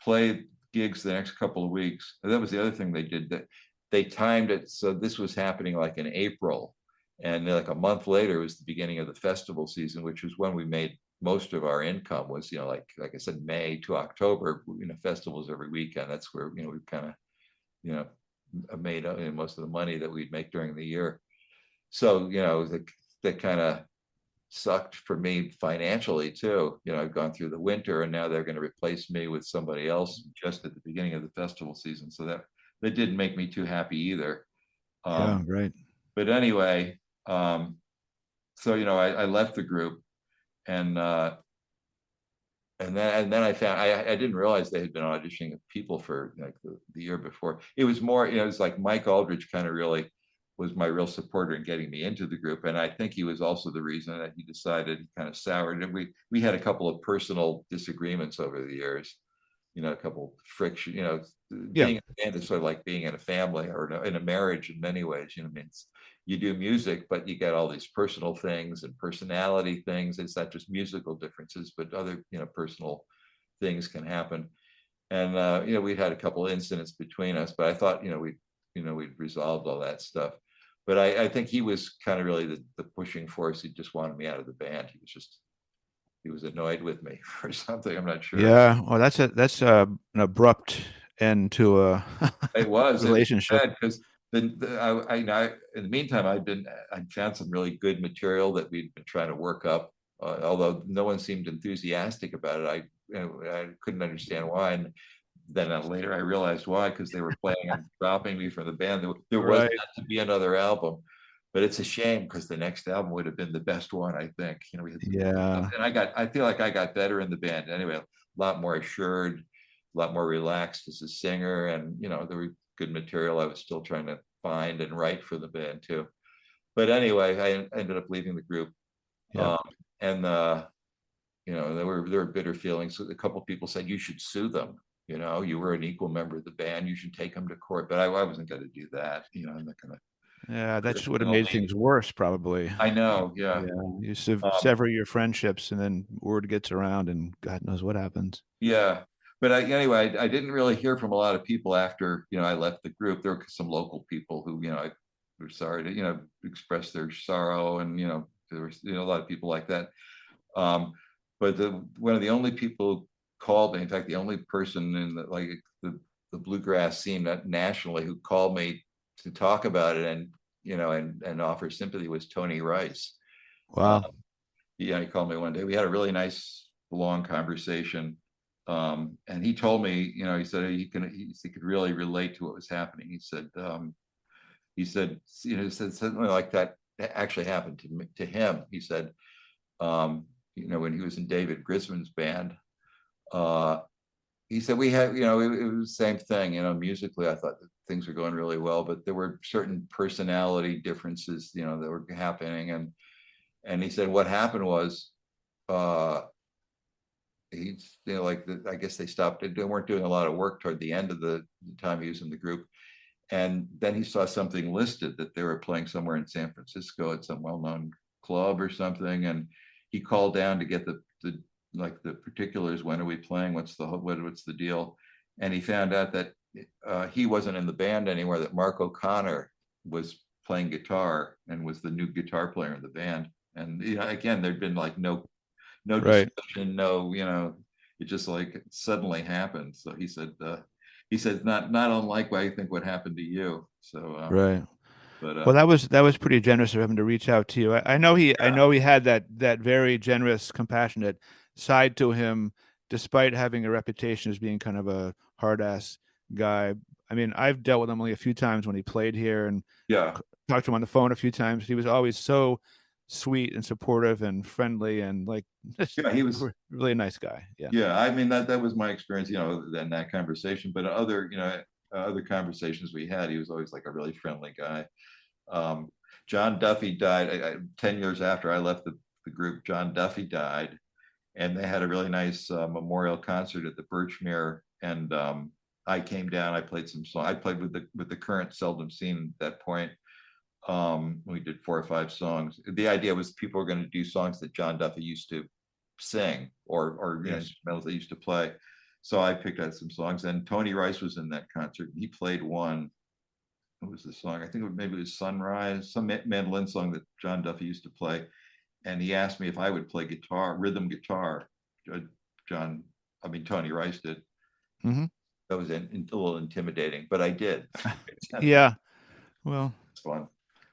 play gigs the next couple of weeks. And that was the other thing they did, that they timed it so this was happening like in April, and like a month later was the beginning of the festival season, which was when we made most of our income. Was like I said, May to October, festivals every weekend. That's where we kind of made most of the money that we'd make during the year. So that kind of sucked for me financially too. I've gone through the winter, and now they're going to replace me with somebody else just at the beginning of the festival season. So that didn't make me too happy either. Right. But anyway, so I left the group, and then I found I didn't realize they had been auditioning people for like the year before. It was more, it was like Mike Aldridge kind of really was my real supporter in getting me into the group, and I think he was also the reason that he decided, he kind of soured. And we had a couple of personal disagreements over the years, a couple of friction. Being a band is sort of like being in a family or in a marriage in many ways. You do music, but you get all these personal things and personality things. It's not just musical differences, but other personal things can happen. And we'd had a couple of incidents between us, but I thought we'd resolved all that stuff. But I think he was kind of really the pushing force. He just wanted me out of the band. He was annoyed with me or something. I'm not sure. Yeah. Well, that's an abrupt end to a relationship. Because in the meantime, I'd found some really good material that we'd been trying to work up. Although no one seemed enthusiastic about it, I couldn't understand why. And then later I realized why, because they were planning on dropping me from the band. There was not to be another album, but it's a shame because the next album would have been the best one, I think. And I feel like I got better in the band anyway, a lot more assured, a lot more relaxed as a singer, and there were good material I was still trying to find and write for the band too. But anyway, I ended up leaving the group, and there were bitter feelings. A couple of people said you should sue them. You were an equal member of the band. You should take them to court. But I wasn't going to do that. I'm not going to. Yeah, that just would have made things worse, probably. I know, yeah. Yeah, you Um, sever your friendships, and then word gets around, and God knows what happens. yeah. But anyway, I didn't really hear from a lot of people after, I left the group. There were some local people who, I were sorry to, express their sorrow. And, there was, a lot of people like that. Um, but one of the only people who called me, in fact, the only person in the bluegrass scene nationally who called me to talk about it and, and offer sympathy was Tony Rice. Um, Wow. he called me one day. We had a really nice long conversation. And he told me, he said he could really relate to what was happening. He said something like that actually happened to him. He said, when he was in David Grisman's band, uh, he said we had, it was the same thing, musically, I thought that things were going really well, but there were certain personality differences, that were happening. And he said what happened was, uh, he's, I guess they stopped, they weren't doing a lot of work toward the end of the time he was in the group. And then he saw something listed that they were playing somewhere in San Francisco at some well-known club or something. And he called down to get the particulars. When are we playing? What's the deal? And he found out that he wasn't in the band anywhere, that Mark O'Connor was playing guitar and was the new guitar player in the band. And again, there'd been like no Right. discussion, no, it just like suddenly happened. So he said not unlike what I think what happened to you. So Right. but Well, that was pretty generous of him to reach out to you. I yeah, know he had that very generous, compassionate side to him, despite having a reputation as being kind of a hard ass guy. I mean, I've dealt with him only a few times when he played here, and yeah, talked to him on the phone a few times. He was always so sweet and supportive and friendly, and like just yeah, he was. a really nice guy. Yeah. Yeah, I mean that was my experience, in that conversation. But other conversations we had, he was always like a really friendly guy. Um, John Duffy died 10 years after I left the group. John Duffy died, and they had a really nice memorial concert at the Birchmere. And I came down. I played some song. I played with the current Seldom Scene at that point. We did 4 or 5 songs. The idea was people were going to do songs that John Duffy used to sing, or Right. instrumentals they used to play. So I picked out some songs, and Tony Rice was in that concert. He played one. What was the song? I think maybe it was Sunrise, some mandolin song that John Duffy used to play. And he asked me if I would play guitar, rhythm guitar. Uh, John, I mean Tony Rice did. Hmm. That was a little intimidating, but I did. Yeah. Well, It's fun.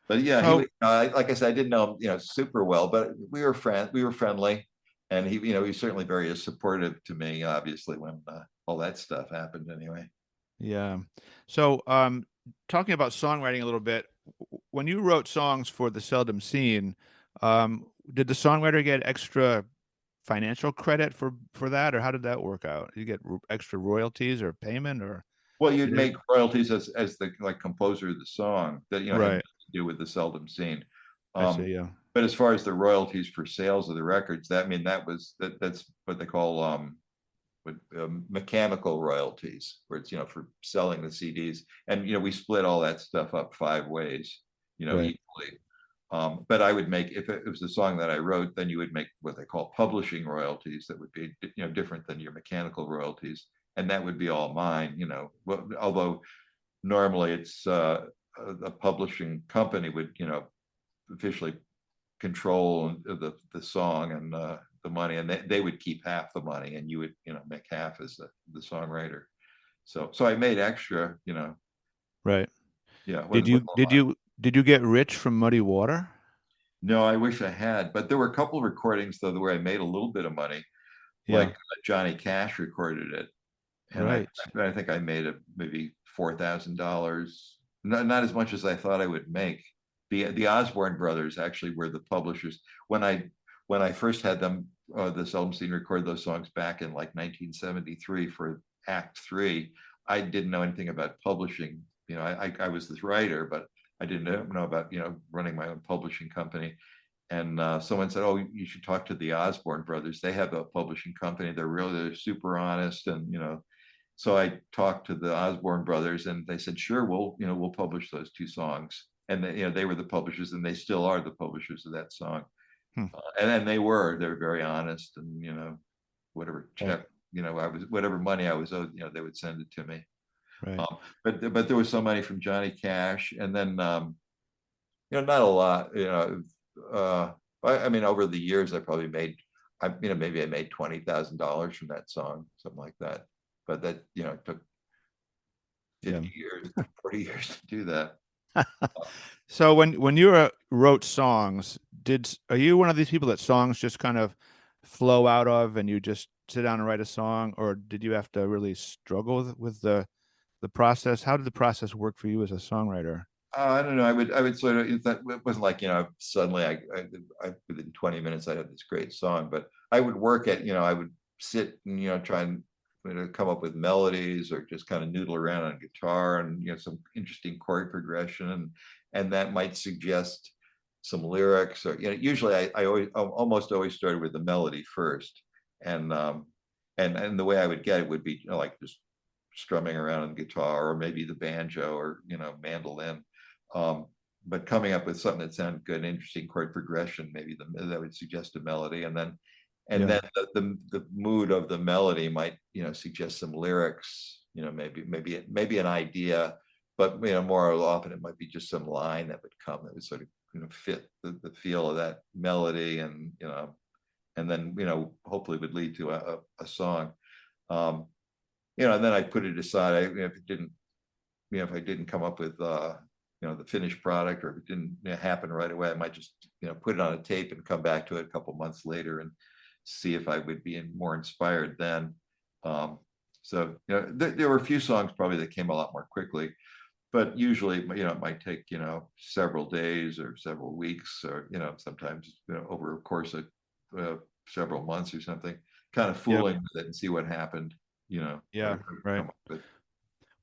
But yeah, so like I said, I didn't know him, super well, but we were friendly, and he was certainly very supportive to me, obviously, when all that stuff happened. Anyway, yeah. So talking about songwriting a little bit, when you wrote songs for the Seldom Scene, did the songwriter get extra financial credit for that, or how did that work out? Did you get extra royalties or payment, or well, you'd did it? make royalties as the like composer of the song that had Right. nothing to do with the Seldom Scene. I Um, see. Yeah. but as far as the royalties for sales of the records, that's what they call with mechanical royalties, where it's for selling the CDs, and we split all that stuff up 5 ways, Right. equally. But I would make, if it was a song that I wrote, then you would make what they call publishing royalties. That would be different than your mechanical royalties, and that would be all mine. Although normally it's a publishing company would officially control the song and the money, and they would keep half the money, and you would make half as the songwriter. So I made extra, Right. yeah, it Did wasn't you a did lot. you did you get rich from Muddy Water? No, I wish I had, but there were a couple of recordings though where I made a little bit of money, like Yeah. Johnny Cash recorded it, and I Right. I think I made maybe $4,000, not as much as I thought I would make. The Osborne brothers actually were the publishers when I first had them. The Seldom Scene recorded those songs back in like 1973 for Act Three. I didn't know anything about publishing. I was this writer, but I didn't know about running my own publishing company. And someone said, "Oh, you should talk to the Osborne brothers. They have a publishing company. They're super honest." And so I talked to the Osborne brothers, and they said, "Sure, we'll publish those 2 songs." and they were the publishers, and they still are the publishers of that song. Hmm. And then they're very honest, and whatever Right. check, whatever money I was owed, they would send it to me. Right. But there was some money from Johnny Cash, and then not a lot. I mean, over the years, I probably made, maybe I made $20,000 from that song, something like that. But that it took Yeah. 50 years, 40 years to do that. So when you wrote songs, are you one of these people that songs just kind of flow out of, and you just sit down and write a song, or did you have to really struggle with the process? How did the process work for you as a songwriter? I don't know. I would sort of. It wasn't like suddenly within 20 minutes I had this great song, but I would work at I would sit and try and come up with melodies, or just kind of noodle around on guitar, and some interesting chord progression, and that might suggest some lyrics, or usually I almost always started with the melody first, and and the way I would get it would be like just strumming around on guitar, or maybe the banjo, or mandolin, um, but coming up with something that sounded good, interesting chord progression, maybe that would suggest a melody, and Yeah. then the mood of the melody might suggest some lyrics, maybe an idea, but more often it might be just some line that would come that would sort of fit the feel of that melody, and then hopefully would lead to a song. um, and then I put it aside. If it didn't, if I didn't come up with the finished product, or if it didn't happen right away, I might just put it on a tape and come back to it a couple months later and see if I would be more inspired then. Um, so there were a few songs probably that came a lot more quickly, but usually it might take several days or several weeks, or sometimes over a course of several months or something, kind of Yep. fooling with it and see what happened. Yeah. Whatever Right. come up with.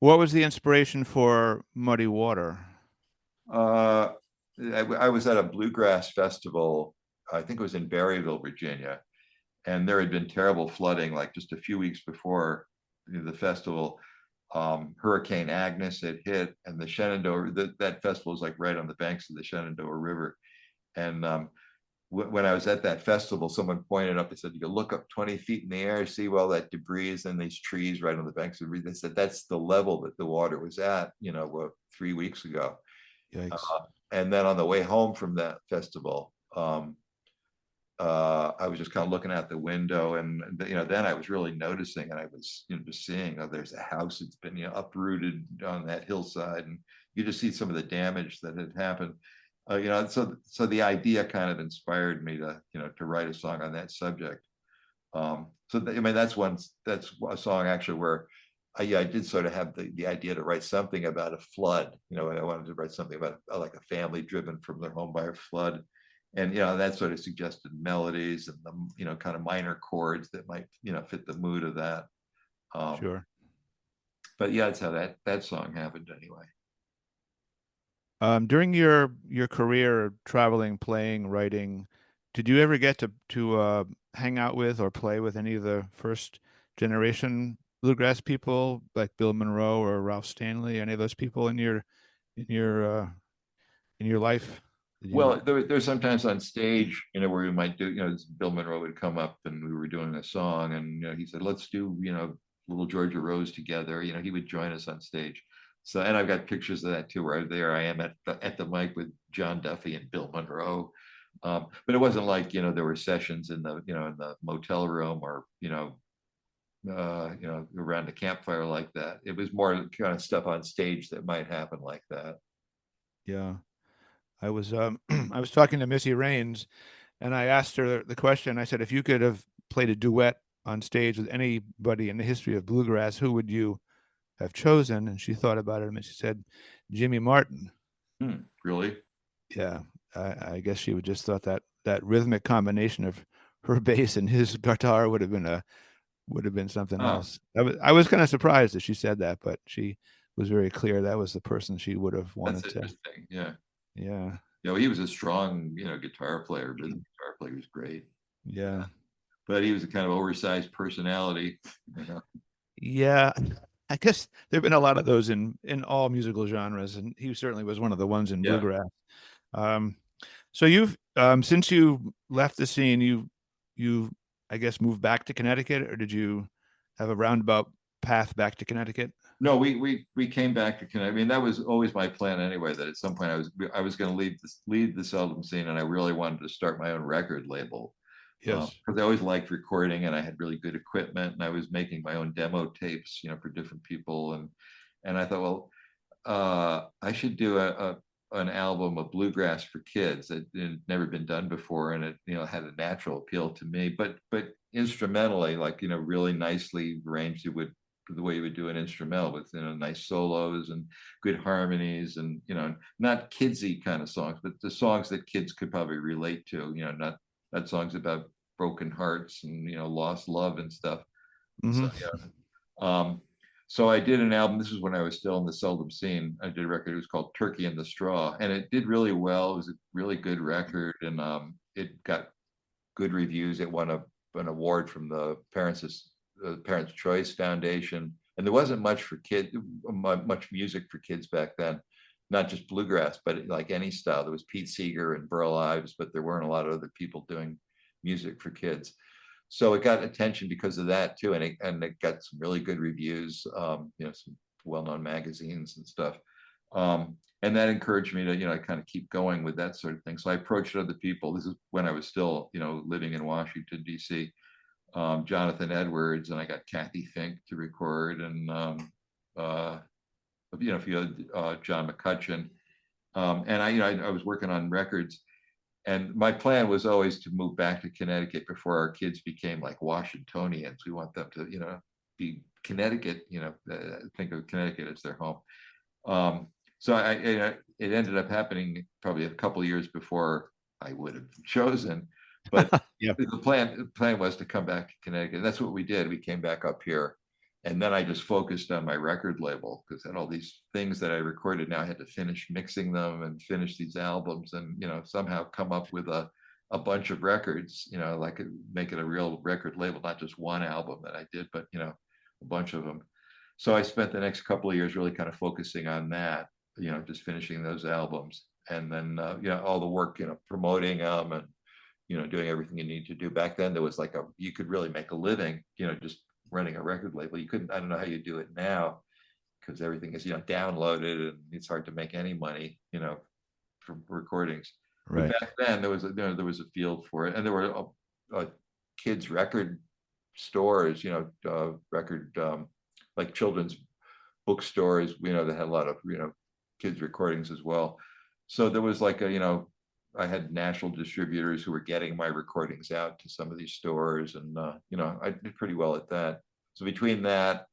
What was the inspiration for Muddy Water? Uh, I was at a bluegrass festival. I think it was in Berryville, Virginia, and there had been terrible flooding like just a few weeks before the festival. Hurricane Agnes had hit, and the Shenandoah, that festival is like right on the banks of the Shenandoah River. And when I was at that festival, someone pointed up, they said, you can look up 20 feet in the air, see all that debris and these trees right on the banks of the river. They said that's the level that the water was at, 3 weeks ago. Yikes. And then on the way home from that festival, I was just kind of looking out the window, and then I was really noticing, and I was just seeing, oh, there's a house that's been uprooted on that hillside, and you just see some of the damage that had happened. So the idea kind of inspired me to write a song on that subject. I mean, that's a song actually where I did sort of have the idea to write something about a flood. I wanted to write something about like a family driven from their home by a flood, and that sort of suggested melodies and the kind of minor chords that might fit the mood of that. Um, Sure. but yeah, that's how that song happened anyway. During your career traveling, playing, writing, did you ever get to hang out with or play with any of the first generation bluegrass people like Bill Monroe or Ralph Stanley? Any of those people in your in your life? Did you? Well, there's sometimes on stage, where we might do, Bill Monroe would come up and we were doing a song, and he said, let's do, Little Georgia Rose together. He would join us on stage. So, and I've got pictures of that too, where there I am at the mic with John Duffy and Bill Monroe. But it wasn't like, there were sessions in the motel room, or, around the campfire like that. It was more kind of stuff on stage that might happen like that. Yeah. I was I was talking to Missy Raines, and I asked her the question. I said, if you could have played a duet on stage with anybody in the history of bluegrass, who would you have chosen? And she thought about it, and she said, Jimmy Martin. Really? Yeah, I guess she would just thought that rhythmic combination of her bass and his guitar would have been something Oh, else. I was kind of surprised that she said that, but she was very clear that was the person she would have that's wanted to. interesting. Yeah. Yeah, He was a strong, guitar player, rhythm guitar player. He was great. yeah, But he was a kind of oversized personality. yeah. I guess there've been a lot of those in all musical genres, and he certainly was one of the ones in Yeah. bluegrass. Um, so you've since you left the scene, you I guess moved back to Connecticut, or did you have a roundabout path back to Connecticut? No, we came back to Connecticut. I mean, that was always my plan anyway, that at some point I was going to leave the Seldom Scene, and I really wanted to start my own record label. Yes. Because I always liked recording, and I had really good equipment, and I was making my own demo tapes, for different people, and I thought, well, I should do an album of bluegrass for kids that had never been done before, and it had a natural appeal to me, but instrumentally, like really nicely arranged. It would the way you would do an instrumental with nice solos and good harmonies, and not kidsy kind of songs, but the songs that kids could probably relate to. Not songs about broken hearts and lost love and stuff. So Hmm. um, so I did an album. This is when I was still in the Seldom Scene. I did a record. It was called Turkey in the Straw, and it did really well. It was a really good record, and it got good reviews. It won an award from the Parents Choice Foundation, and there wasn't much for kids, much music for kids back then. Not just bluegrass, but like any style. There was Pete Seeger and Burl Ives, but there weren't a lot of other people doing music for kids. So it got attention because of that too, and it got some really good reviews. Some well-known magazines and stuff. And that encouraged me to kind of keep going with that sort of thing. So I approached other people. This is when I was still living in Washington D.C. Jonathan Edwards, and I got Kathy Fink to record, and if you had John McCutcheon, and I was working on records, and my plan was always to move back to Connecticut before our kids became like Washingtonians. We want them to be Connecticut, think of Connecticut as their home. So it ended up happening probably a couple of years before I would have chosen, but Yeah. the plan was to come back to Connecticut. And that's what we did. We came back up here, and then I just focused on my record label, because I had all these things that I recorded. Now I had to finish mixing them and finish these albums, and somehow come up with a bunch of records, like make it a real record label, not just one album that I did, but a bunch of them. So I spent the next couple of years really kind of focusing on that, just finishing those albums, and then all the work, promoting them, and doing everything you need to do. Back then there was like you could really make a living, just running a record label. You couldn't. I don't know how you do it now, because everything is downloaded, and it's hard to make any money, from recordings. But Right. back then there was a field for it, and there were kids record stores, record like children's bookstores, that had a lot of kids recordings as well. So there was like I had national distributors who were getting my recordings out to some of these stores, and I did pretty well at that. So between that,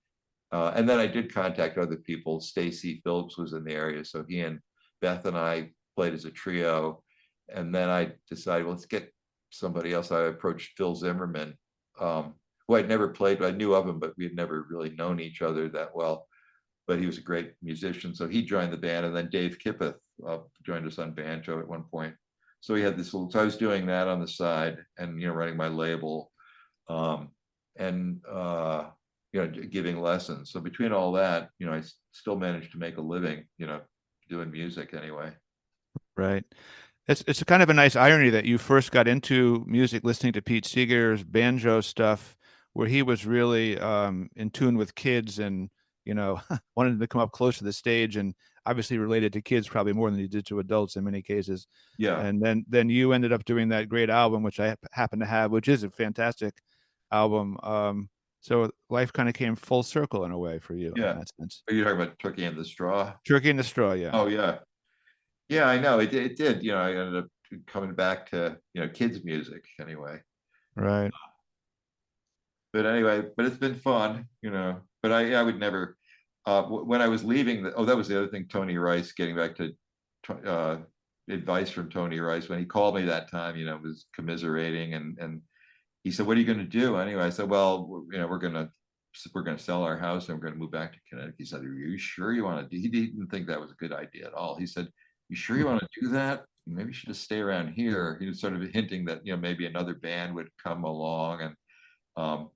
and then I did contact other people. Stacy Phillips was in the area, so he and Beth and I played as a trio. And then I decided, well, let's get somebody else. I approached Phil Zimmerman, who I'd never played, but I knew of him, but we had never really known each other that well. But he was a great musician, so he joined the band. And then Dave Kippeth joined us on banjo at one point. So we had this little. So I was doing that on the side, and running my label, and giving lessons. So between all that, I still managed to make a living, doing music anyway. Right. It's a kind of a nice irony that you first got into music listening to Pete Seeger's banjo stuff, where he was really in tune with kids, and wanted to come up close to the stage, and obviously related to kids probably more than he did to adults in many cases. Yeah, And then you ended up doing that great album, which I happen to have, which is a fantastic album. So life kind of came full circle in a way for you in yeah. that sense. Are you talking about Turkey in the Straw? Turkey in the Straw, yeah. Oh yeah, yeah. I know it did. I ended up coming back to kids music anyway. Right. But anyway, but it's been fun. But I would never. When I was leaving, that was the other thing. Tony Rice, getting back to uh, advice from Tony Rice when he called me that time. Was commiserating, and he said, "What are you going to do anyway?" I said, "Well, we're gonna sell our house, and we're gonna move back to Connecticut." He said, "Are you sure you want to do?" He didn't think that was a good idea at all. He said, "You sure you want to do that? Maybe you should just stay around here." He was sort of hinting that maybe another band would come along, um,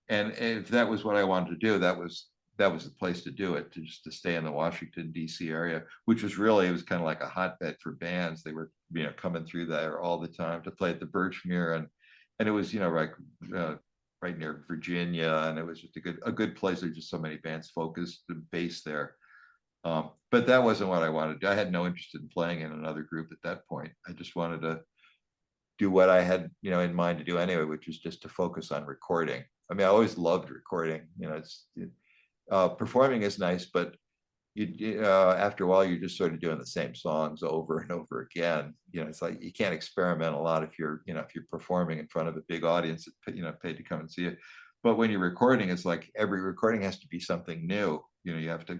and if that was what I wanted to do, that was that was the place to do it, to stay in the Washington D.C. area, which was really, it was kind of like a hotbed for bands. They were coming through there all the time to play at the Birchmere, and it was like right near Virginia, and it was just a good place. There's just so many bands focused and based there. But that wasn't what I wanted to do. I had no interest in playing in another group at that point. I just wanted to do what I had, in mind to do anyway, which was just to focus on recording. I mean, I always loved recording. Performing is nice, but after a while, you're just sort of doing the same songs over and over again. It's like you can't experiment a lot if you're performing in front of a big audience that paid to come and see you. But when you're recording, it's like every recording has to be something new. You have to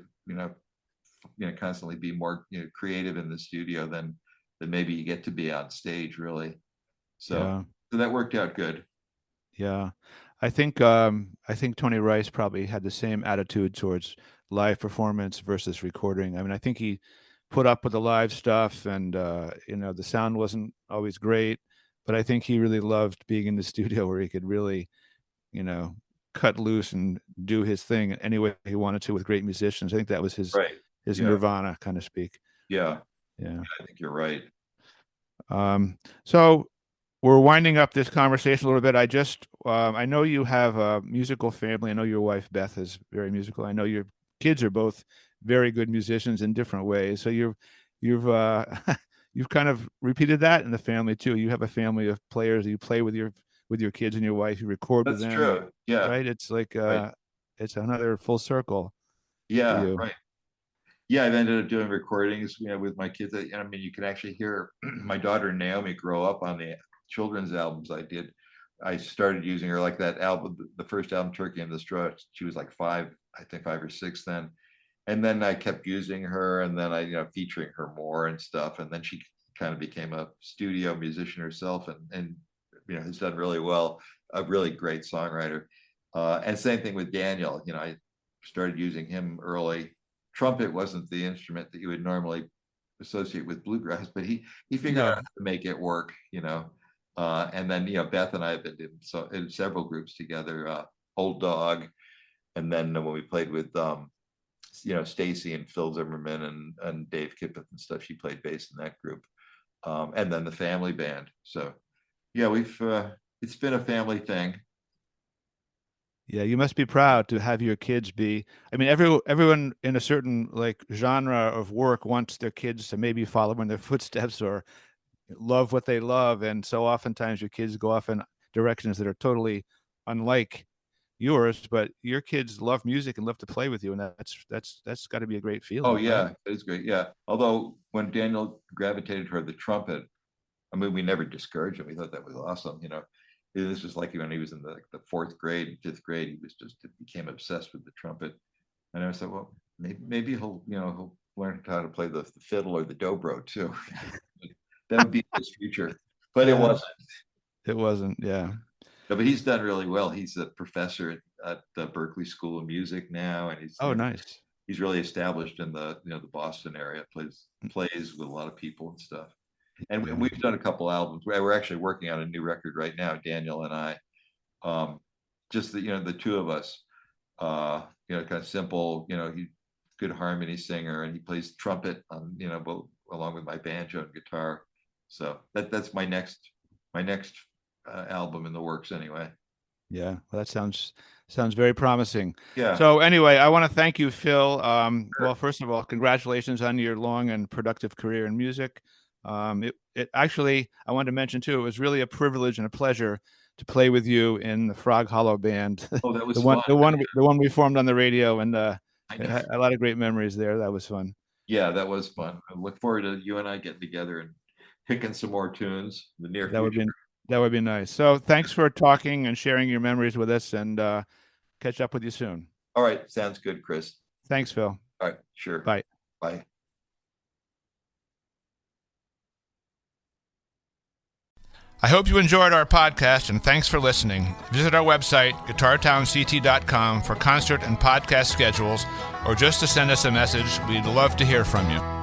constantly be more creative in the studio than maybe you get to be on stage, really. So that worked out good. Yeah. I think Tony Rice probably had the same attitude towards live performance versus recording. I mean, I think he put up with the live stuff, and the sound wasn't always great, but I think he really loved being in the studio where he could really, cut loose and do his thing any way he wanted to with great musicians. I think that was his nirvana, kind of speak. Yeah. Yeah. I think you're right. So we're winding up this conversation a little bit. I know you have a musical family. I know your wife, Beth, is very musical. I know your kids are both very good musicians in different ways. So you've you've kind of repeated that in the family too. You have a family of players. You play with your kids and your wife. You record with them. That's true. Yeah. Right. It's like it's another full circle. Yeah. Right. Yeah, I've ended up doing recordings, with my kids. I mean, you can actually hear my daughter Naomi grow up on the children's albums I did. I started using her, like that album, the first album, Turkey in the Straw. She was like 5 or 6 then. And then I kept using her, and then I, featuring her more and stuff. And then she kind of became a studio musician herself, and has done really well, a really great songwriter. And same thing with Daniel. I started using him early. Trumpet wasn't the instrument that you would normally associate with bluegrass, but he figured out how to make it work, and then Beth and I have been in several groups together, Old Dog, and then when we played with Stacy and Phil Zimmerman and Dave Kippeth and stuff, she played bass in that group, and then the family band. So we've it's been a family thing. Yeah, you must be proud to have your kids be. I mean, everyone in a certain genre of work wants their kids to maybe follow in their footsteps or love what they love, and so oftentimes your kids go off in directions that are totally unlike yours. But your kids love music and love to play with you, and that's got to be a great feeling. Oh yeah, right? It's great. Yeah, although when Daniel gravitated toward the trumpet, I mean, we never discouraged him. We thought that was awesome. This was like when he was in the 4th grade, 5th grade, he became obsessed with the trumpet. And I said, well, maybe he'll learn how to play the fiddle or the dobro too. That would be his future. But it wasn't. It wasn't, yeah. No, but he's done really well. He's a professor at the Berklee School of Music now, and he's nice. He's really established in the the Boston area. Plays with a lot of people and stuff. And we've done a couple albums. We're actually working on a new record right now, Daniel and I. Just the two of us. Kind of simple. He's good harmony singer, and he plays trumpet on both, along with my banjo and guitar. So that's my next album in the works anyway. Yeah, well, that sounds very promising. Yeah. So anyway, I want to thank you, Phil. Sure. Well, first of all, congratulations on your long and productive career in music. It actually, I wanted to mention too, it was really a privilege and a pleasure to play with you in the Frog Hollow Band. Oh, that was fun. The one we formed on the radio, and I had a lot of great memories there. That was fun. Yeah, that was fun. I look forward to you and I getting together and picking some more tunes in the near future. That would be nice. So thanks for talking and sharing your memories with us, and catch up with you soon. All right. Sounds good, Chris. Thanks, Phil. All right. Sure. Bye. Bye. I hope you enjoyed our podcast, and thanks for listening. Visit our website, guitartownct.com, for concert and podcast schedules, or just to send us a message. We'd love to hear from you.